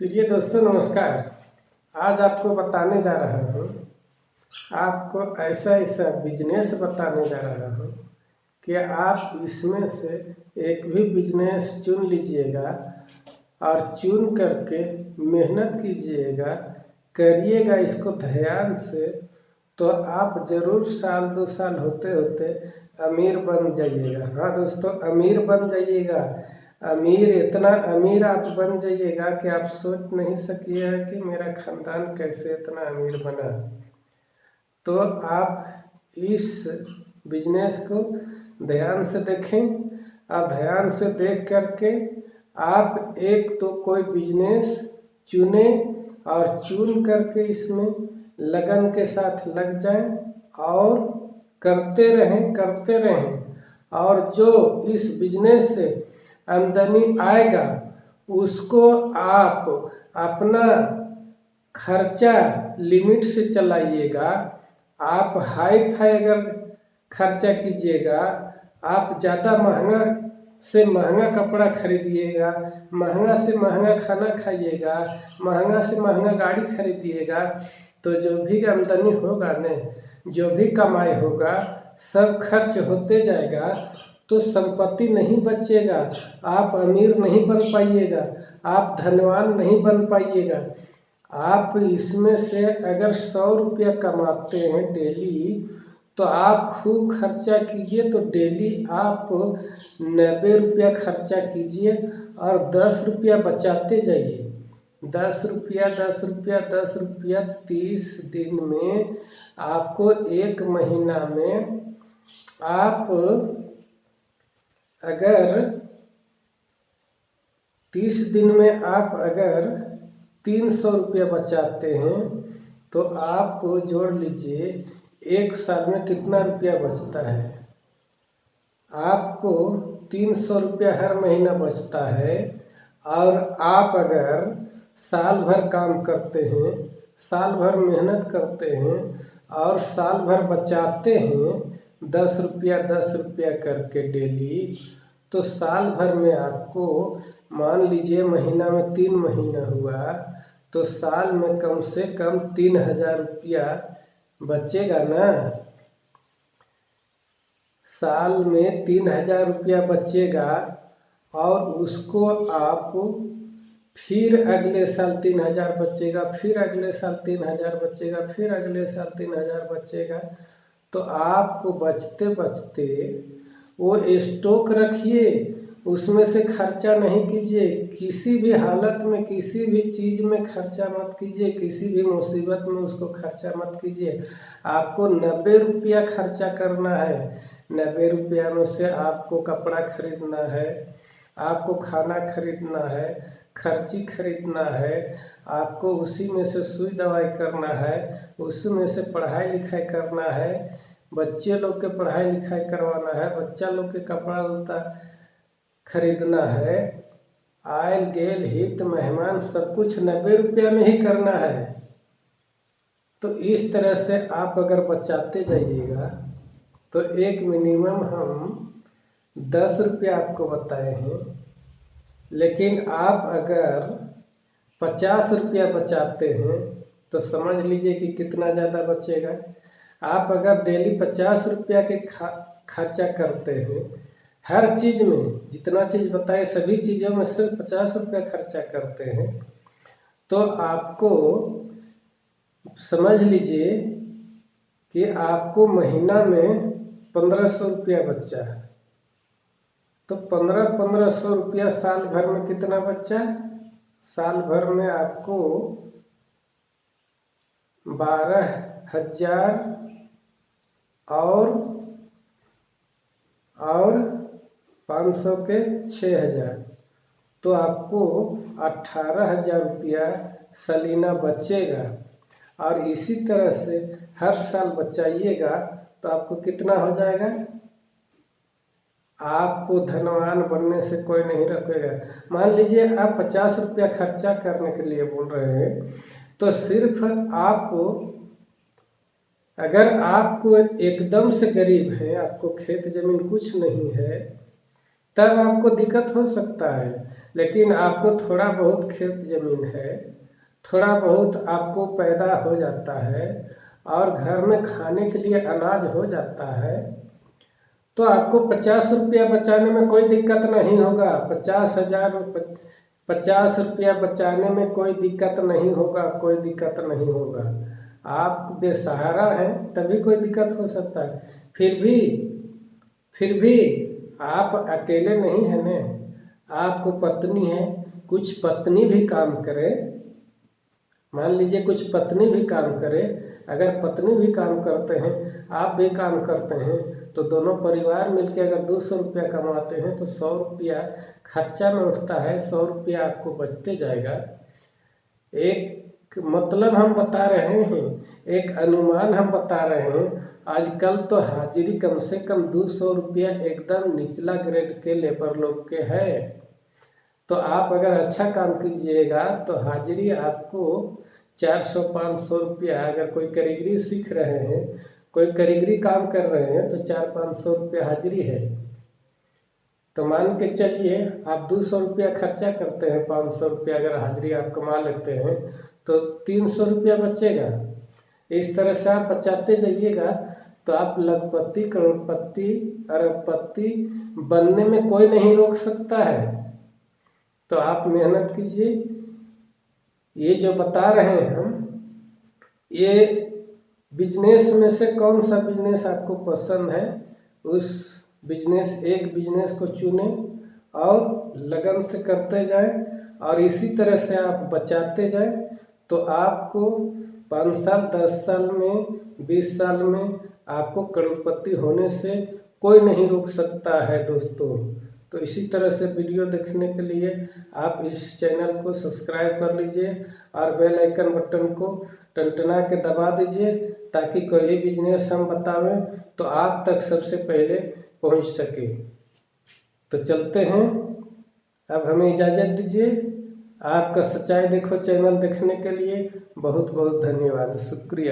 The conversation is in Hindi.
प्रिय दोस्तों नमस्कार। आज आपको बताने जा रहा हूँ, आपको ऐसा बिजनेस बताने जा रहा हूँ कि आप इसमें से एक भी बिजनेस चुन लीजिएगा और चुन करके मेहनत कीजिएगा, करिएगा इसको ध्यान से, तो आप जरूर साल 2 साल होते होते अमीर बन जाइएगा। हाँ दोस्तों, अमीर बन जाइएगा। अमीर, इतना अमीर आप बन जाइएगा कि आप सोच नहीं सकिएगा कि मेरा खानदान कैसे इतना अमीर बना। तो आप इस बिजनेस को ध्यान से देखें और ध्यान से देख करके आप एक तो कोई बिजनेस चुने और चुन करके इसमें लगन के साथ लग जाएं और करते रहें और जो इस बिजनेस से आमदनी आएगा उसको आप अपना खर्चा लिमिट से चलाइएगा। आप हाई फाई अगर खर्चा कीजिएगा, आप ज़्यादा महंगा से महंगा कपड़ा खरीदिएगा, महंगा से महंगा खाना खाइएगा, महंगा से महंगा गाड़ी खरीदिएगा, तो जो भी आमदनी होगा न, जो भी कमाई होगा सब खर्च होते जाएगा, तो संपत्ति नहीं बचेगा, आप अमीर नहीं बन पाइएगा, आप धनवान नहीं बन पाइएगा। आप इसमें से अगर 100 रुपया कमाते हैं डेली, तो आप खूब खर्चा कीजिए, तो डेली आप 90 रुपया खर्चा कीजिए और 10 रुपया बचाते जाइए। 10 रुपया 10 रुपया 10 रुपया 30 दिन में आपको, एक महीना में आप अगर 30 दिन में आप अगर 300 रुपया बचाते हैं, तो आप जोड़ लीजिए एक साल में कितना रुपया बचता है। आपको 300 रुपया हर महीना बचता है। और आप अगर साल भर काम करते हैं, साल भर मेहनत करते हैं और साल भर बचाते हैं 10 रुपया करके डेली, तो साल भर में आपको, मान लीजिए महीना में 3 महीना हुआ, तो साल में कम से कम 3000 रुपया बचेगा ना। साल में 3000 रुपया बचेगा और उसको आप फिर अगले साल 3000 बचेगा, फिर अगले साल 3000 बचेगा, फिर अगले साल 3000 बचेगा। तो आपको बचते बचते वो स्टॉक रखिए, उसमें से खर्चा नहीं कीजिए। किसी भी हालत में किसी भी चीज़ में खर्चा मत कीजिए, किसी भी मुसीबत में उसको खर्चा मत कीजिए। आपको 90 रुपया खर्चा करना है। 90 रुपया में से आपको कपड़ा खरीदना है, आपको खाना खरीदना है, खर्ची खरीदना है, आपको उसी में से सुई दवाई करना है, उसी में से पढ़ाई लिखाई करना है, बच्चे लोग के पढ़ाई लिखाई करवाना है, बच्चा लोग के कपड़ा लत्ता खरीदना है, आयल गेल हित मेहमान सब कुछ 90 रुपया में ही करना है। तो इस तरह से आप अगर बचाते जाइएगा, तो एक मिनिमम हम 10 रुपया आपको बताए हैं, लेकिन आप अगर 50 रुपया बचाते हैं तो समझ लीजिए कि कितना ज़्यादा बचेगा। आप अगर डेली 50 रुपया के खर्चा करते हैं, हर चीज़ में जितना चीज़ बताए सभी चीज़ों में सिर्फ 50 रुपया खर्चा करते हैं, तो आपको समझ लीजिए कि आपको महीना में 1500 रुपया बचा है। तो 1500 रुपया साल भर में कितना बचा? साल भर में आपको 12,000 और 500 के 6,000, तो आपको 18,000 रुपया सालाना बचेगा। और इसी तरह से हर साल बचाइएगा, तो आपको कितना हो जाएगा? आपको धनवान बनने से कोई नहीं रोकेगा। मान लीजिए आप 50 रुपया खर्चा करने के लिए बोल रहे हैं, तो सिर्फ आपको, अगर आपको एकदम से गरीब है, आपको खेत जमीन कुछ नहीं है, तब आपको दिक्कत हो सकता है। लेकिन आपको थोड़ा बहुत खेत जमीन है, थोड़ा बहुत आपको पैदा हो जाता है और घर में खाने के लिए अनाज हो जाता है, तो आपको 50 रुपया बचाने में कोई दिक्कत नहीं होगा। 50 रुपया बचाने में कोई दिक्कत नहीं होगा, कोई दिक्कत नहीं होगा। आप बेसहारा हैं तभी कोई दिक्कत हो सकता है। फिर भी आप अकेले नहीं हैं न, आपको पत्नी है, कुछ पत्नी भी काम करे। मान लीजिए कुछ पत्नी भी काम करे, अगर पत्नी भी काम करते हैं, आप भी काम करते हैं, तो दोनों परिवार मिलकर अगर 200 रुपया कमाते हैं तो 100 रुपया खर्चा में उठता है, 100 रुपया आपको बचते जाएगा। एक मतलब हम बता रहे हैं, एक अनुमान हम बता रहे हैं। आजकल तो हाजिरी कम से कम 200 रुपया एकदम निचला ग्रेड के लेबर लोग के है। तो आप अगर अच्छा काम कीजिएगा तो हाजिरी आपको 400-500 रुपया, अगर कोई कारीगरी सीख रहे हैं, कोई कारीगरी काम कर रहे हैं, तो 400-500 रुपया हाजिरी है। तो मान के चलिए आप 200 रुपया खर्चा करते हैं, 500 रुपया अगर हाजिरी आप कमा लेते हैं तो 300 रुपया बचेगा। इस तरह से आप बचाते जाइएगा तो आप लखपति, करोड़पति, अरबपति बनने में कोई नहीं रोक सकता है। तो आप मेहनत कीजिए। ये जो बता रहे हैं हम, ये बिजनेस में से कौन सा बिजनेस आपको पसंद है, उस एक बिजनेस को चुने और लगन से करते जाएं, और इसी तरह से आप बचाते जाएं, तो आपको 5 साल, 10 साल में, 20 साल में आपको करोड़पति होने से कोई नहीं रोक सकता है दोस्तों। तो इसी तरह से वीडियो देखने के लिए आप इस चैनल को सब्सक्राइब कर लीजिए और बेल आइकन बटन को टनटना के दबा दीजिए, ताकि कोई भी बिजनेस हम बतावें तो आप तक सबसे पहले पहुंच सके। तो चलते हैं, अब हमें इजाज़त दीजिए। आपका सच्चाई देखो चैनल देखने के लिए बहुत बहुत धन्यवाद, शुक्रिया।